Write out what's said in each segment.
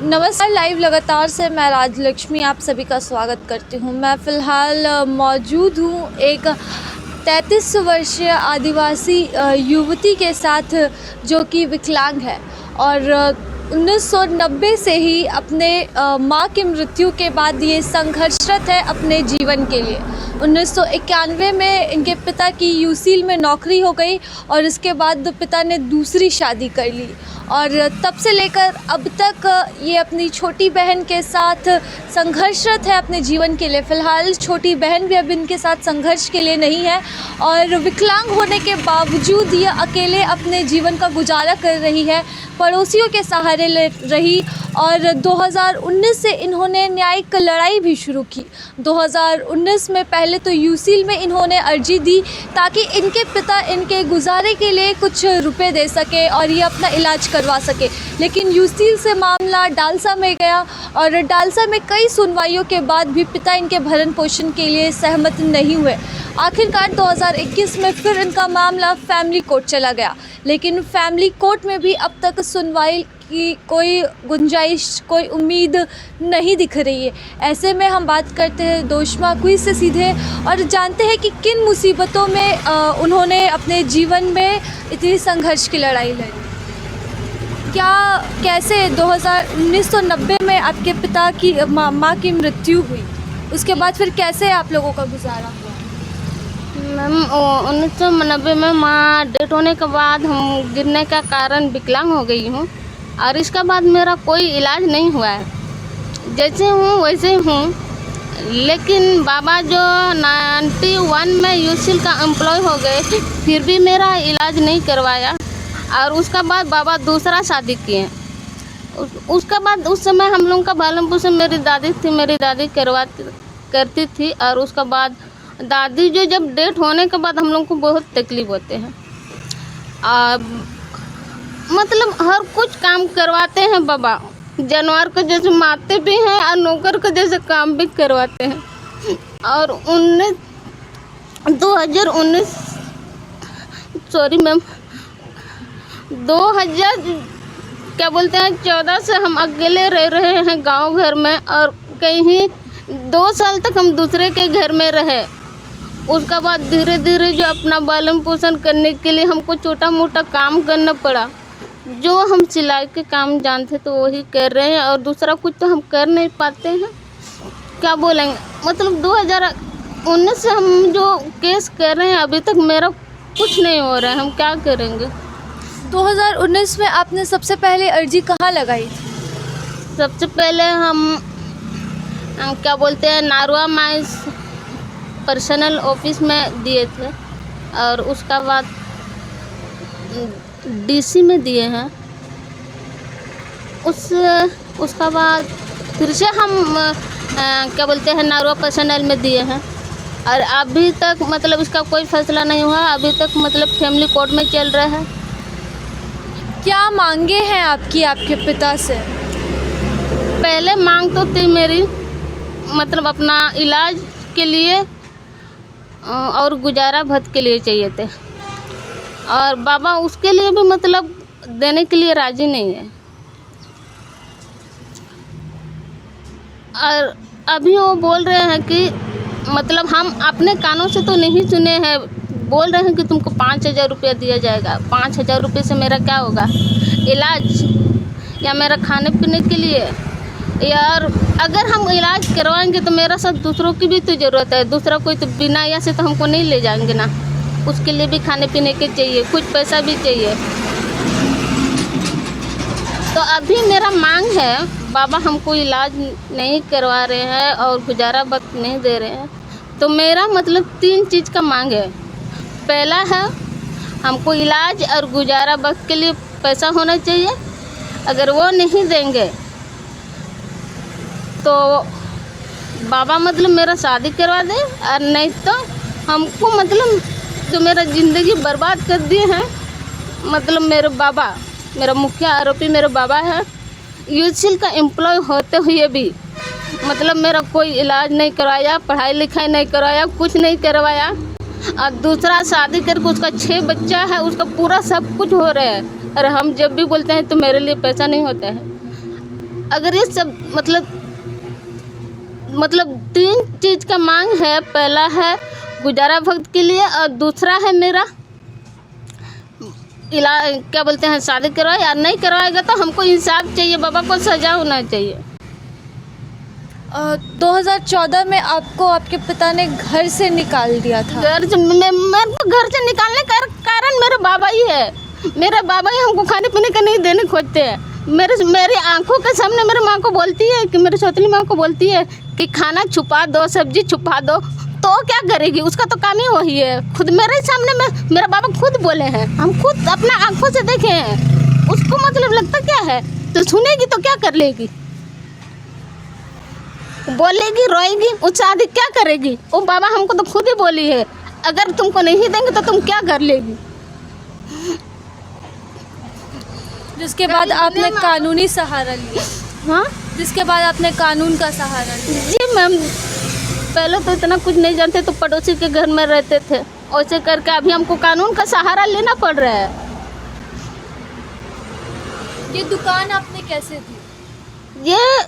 नमस्कार। लाइव लगातार से मैं राजलक्ष्मी आप सभी का स्वागत करती हूँ। मैं फ़िलहाल मौजूद हूँ एक 33 वर्षीय आदिवासी युवती के साथ जो कि विकलांग है और 1990 से ही अपने माँ की मृत्यु के बाद ये संघर्षरत है अपने जीवन के लिए। 1991 में इनके पिता की यूसील में नौकरी हो गई और इसके बाद पिता ने दूसरी शादी कर ली और तब से लेकर अब तक ये अपनी छोटी बहन के साथ संघर्षरत है अपने जीवन के लिए। फ़िलहाल छोटी बहन भी अब इनके साथ संघर्ष के लिए नहीं है और विकलांग होने के बावजूद ये अकेले अपने जीवन का गुजारा कर रही है, पड़ोसियों के सहारे ले रही और 2019 से इन्होंने न्यायिक लड़ाई भी शुरू की। 2019 में पहले तो यूसील में इन्होंने अर्जी दी ताकि इनके पिता इनके गुजारे के लिए कुछ रुपए दे सके और ये अपना इलाज करवा सके, लेकिन यूसील से मामला डालसा में गया और डालसा में कई सुनवाइयों के बाद भी पिता इनके भरण पोषण के लिए सहमत नहीं हुए। आखिरकार 2021 में फिर इनका मामला फैमिली कोर्ट चला गया, लेकिन फैमिली कोर्ट में भी अब तक सुनवाई की कोई गुंजाइश, कोई उम्मीद नहीं दिख रही है। ऐसे में हम बात करते हैं दोष्मा कुई से सीधे और जानते हैं कि किन मुसीबतों में उन्होंने अपने जीवन में इतनी संघर्ष की लड़ाई लड़ी। कैसे 1990 में आपके पिता की माँ की मृत्यु हुई, उसके बाद फिर कैसे आप लोगों का गुजारा हुआ? मैम 1990 में माँ डेथ होने के बाद हम गिरने का कारण विकलांग हो गई हूँ और इसके बाद मेरा कोई इलाज नहीं हुआ है। जैसे हूँ वैसे हूँ, लेकिन बाबा जो 91 में यूसील का एम्प्लॉय हो गए फिर भी मेरा इलाज नहीं करवाया और उसका बाद बाबा दूसरा शादी किए। उसके बाद उस समय हम लोगों का पालन पोषण मेरी दादी थी, मेरी दादी करती थी और उसके बाद दादी जो जब डेथ होने के बाद हम लोग को बहुत तकलीफ होते हैं। मतलब हर कुछ काम करवाते हैं बाबा, जानवर को जैसे मारते भी हैं और नौकर को जैसे काम भी करवाते हैं। और 2019 सॉरी मैम 14 से हम अकेले रह रहे हैं गांव घर में और कहीं 2 साल तक हम दूसरे के घर में रहे। उसके बाद धीरे धीरे जो अपना पालन पोषण करने के लिए हमको छोटा मोटा काम करना पड़ा। जो हम सिलाई के काम जानते तो वही कर रहे हैं और दूसरा कुछ तो हम कर नहीं पाते हैं। क्या बोलेंगे, मतलब 2019 से हम जो केस कर रहे हैं अभी तक मेरा कुछ नहीं हो रहा है, हम क्या करेंगे। 2019 में आपने सबसे पहले अर्जी कहाँ लगाई थी? सबसे पहले हम क्या बोलते हैं नारुआ माइस पर्सनल ऑफिस में दिए थे और उसका बाद डीसी में दिए हैं। उसका बाद फिर से हम क्या बोलते हैं नारुआ पर्सनल में दिए हैं और अभी तक मतलब इसका कोई फैसला नहीं हुआ। अभी तक मतलब फैमिली कोर्ट में चल रहा है। क्या मांगे हैं आपकी आपके पिता से? पहले मांग तो थी मेरी मतलब अपना इलाज के लिए और गुजारा भत्ते के लिए चाहिए थे और बाबा उसके लिए भी मतलब देने के लिए राजी नहीं है। और अभी वो बोल रहे हैं कि मतलब हम अपने कानों से तो नहीं सुने हैं, बोल रहे हैं कि तुमको 5,000 रुपया दिया जाएगा। 5,000 रुपये से मेरा क्या होगा, इलाज या मेरा खाने पीने के लिए? यार अगर हम इलाज करवाएंगे तो मेरा साथ दूसरों की भी तो ज़रूरत है। दूसरा कोई तो बिना या से तो हमको नहीं ले जाएंगे ना, उसके लिए भी खाने पीने के चाहिए, कुछ पैसा भी चाहिए। तो अभी मेरा मांग है, बाबा हमको इलाज नहीं करवा रहे हैं और गुजारा भत्ता नहीं दे रहे हैं, तो मेरा मतलब 3 चीज़ का मांग है। पहला है हमको इलाज और गुजारा भत्ते के लिए पैसा होना चाहिए। अगर वो नहीं देंगे तो बाबा मतलब मेरा शादी करवा दे और नहीं तो हमको मतलब जो मेरा ज़िंदगी बर्बाद कर दिए हैं। मतलब मेरे बाबा, मेरा मुख्य आरोपी मेरे बाबा है। यूसील का एम्प्लॉय होते हुए भी मतलब मेरा कोई इलाज नहीं करवाया, पढ़ाई लिखाई नहीं करवाया, कुछ नहीं करवाया और दूसरा शादी करके उसका 6 बच्चा है, उसका पूरा सब कुछ हो रहा है और हम जब भी बोलते हैं तो मेरे लिए पैसा नहीं होता है। अगर ये सब मतलब 3 चीज़ का मांग है। पहला है गुजारा भक्त के लिए और दूसरा है मेरा इलाज, क्या बोलते हैं, शादी करवाए या नहीं करवाएगा तो हमको इंसाफ चाहिए, बाबा को सजा होना चाहिए। 2014 में आपको आपके पिता ने घर से निकाल दिया था। मेरे को घर से निकालने का कारण मेरे बाबा ही है। मेरे बाबा ही हमको खाने पीने का नहीं देने खोजते हैं। मेरी आंखों के सामने मेरी माँ को बोलती है कि मेरी सौतेली माँ को बोलती है कि खाना छुपा दो, सब्जी छुपा दो, तो क्या करेगी? उसका तो काम ही वही है। खुद मेरे सामने में मेरा बाबा खुद बोले हैं, हम खुद अपना आंखों से देखे हैं। उसको मतलब लगता क्या है, तो सुनेगी तो क्या कर लेगी, बोलेगी, रोएगी, उससे आदि क्या करेगी? वो बाबा हमको तो खुद ही बोली है, अगर तुमको नहीं देंगे तो तुम क्या कर लेगी। जिसके बाद आपने कानूनी सहारा लिया। हाँ, जिसके बाद आपने कानून का सहारा लिया। जी मैम, पहले तो इतना कुछ नहीं जानते, तो पड़ोसी के घर में रहते थे, ऐसे करके अभी हमको कानून का सहारा लेना पड़ रहा है। ये दुकान आपने कैसे दी? ये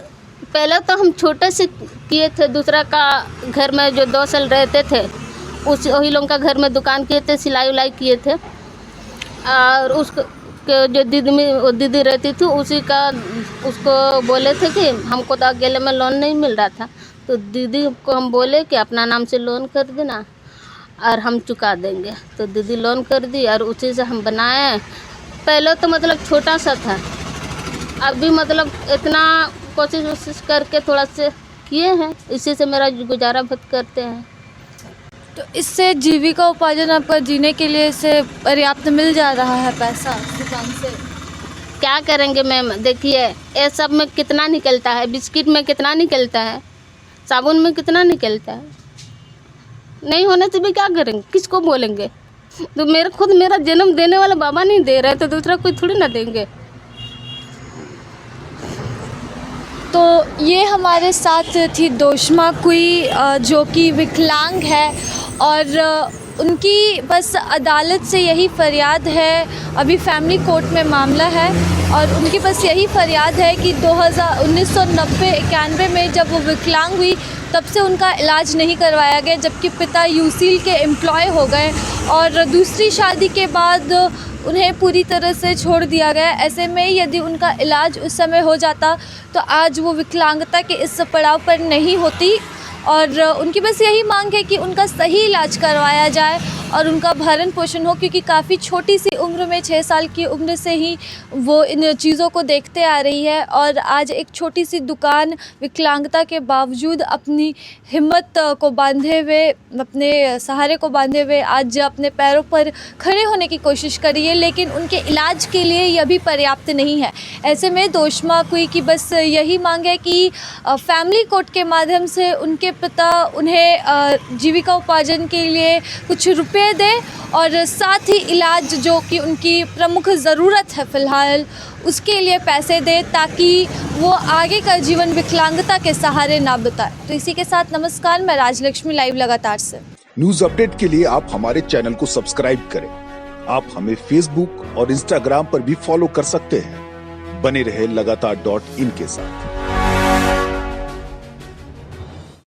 पहले तो हम छोटे से किए थे, दूसरा का घर में जो 2 साल रहते थे वही लोगों का घर में दुकान किए थे, सिलाई उलाई किए थे। और उसको जो दीदी रहती थी उसको बोले थे कि हमको तो अकेले में लोन नहीं मिल रहा था, तो दीदी को हम बोले कि अपना नाम से लोन कर देना और हम चुका देंगे। तो दीदी लोन कर दी और उसी से हम बनाए। पहले तो मतलब छोटा सा था, अभी मतलब इतना कोशिश करके थोड़ा से किए हैं, इसी से मेरा गुजारा भक्त करते हैं। तो इससे जीविका उपार्जन आपका जीने के लिए से पर्याप्त मिल जा रहा है पैसा दुकान से? क्या करेंगे मैम, देखिए ये सब में कितना निकलता है, बिस्किट में कितना निकलता है, साबुन में कितना निकलता है। नहीं होने से भी क्या करेंगे, किसको बोलेंगे? तो मेरा जन्म देने वाला बाबा नहीं दे रहे तो दूसरा कोई थोड़ी ना देंगे। तो ये हमारे साथ थी दोष्मा कुई, जो कि विकलांग है और उनकी बस अदालत से यही फरियाद है। अभी फैमिली कोर्ट में मामला है और उनकी बस यही फरियाद है कि 1990-91 में जब वो विकलांग हुई तब से उनका इलाज नहीं करवाया गया, जबकि पिता यूसील के एम्प्लॉय हो गए और दूसरी शादी के बाद उन्हें पूरी तरह से छोड़ दिया गया। ऐसे में यदि उनका इलाज उस समय हो जाता तो आज वो विकलांगता के इस पड़ाव पर नहीं होती और उनकी बस यही मांग है कि उनका सही इलाज करवाया जाए और उनका भरण पोषण हो, क्योंकि काफ़ी छोटी सी उम्र में 6 साल की उम्र से ही वो इन चीज़ों को देखते आ रही है और आज एक छोटी सी दुकान विकलांगता के बावजूद अपनी हिम्मत को बांधे हुए, अपने सहारे को बांधे हुए आज अपने पैरों पर खड़े होने की कोशिश करी है, लेकिन उनके इलाज के लिए यह भी पर्याप्त नहीं है। ऐसे में दोष्मा कुई की बस यही मांग है कि फैमिली कोर्ट के माध्यम से उनके पिता उन्हें जीविका उपार्जन के लिए कुछ रुपए दे और साथ ही इलाज जो कि उनकी प्रमुख ज़रूरत है फ़िलहाल उसके लिए पैसे दे, ताकि वो आगे का जीवन विकलांगता के सहारे ना बिताए। तो इसी के साथ नमस्कार, मैं राजलक्ष्मी लाइव लगातार से। न्यूज अपडेट के लिए आप हमारे चैनल को सब्सक्राइब करें। आप हमें फेसबुक और इंस्टाग्राम पर भी फॉलो कर सकते हैं। बने रहे लगातार.in के साथ।